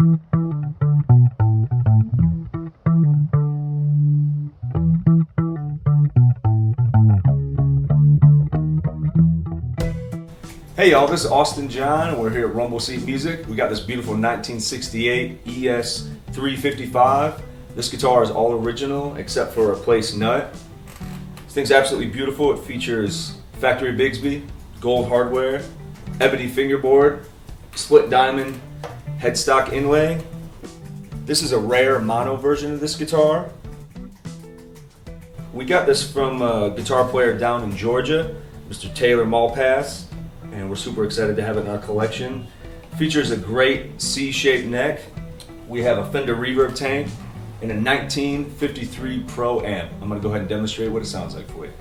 Hey y'all, this is Austin John. We're here at Rumble Seat Music. We got this beautiful 1968 ES 355. This guitar is all original except for a replaced nut. This thing's absolutely beautiful. It features factory Bigsby, gold hardware, ebony fingerboard, split diamond headstock inlay. This is a rare mono version of this guitar. We got this from a guitar player down in Georgia, Mr. Taylor Malpass, and we're super excited to have it in our collection. Features a great C-shaped neck. We have a Fender reverb tank and a 1953 Pro amp. I'm gonna go ahead and demonstrate what it sounds like for you.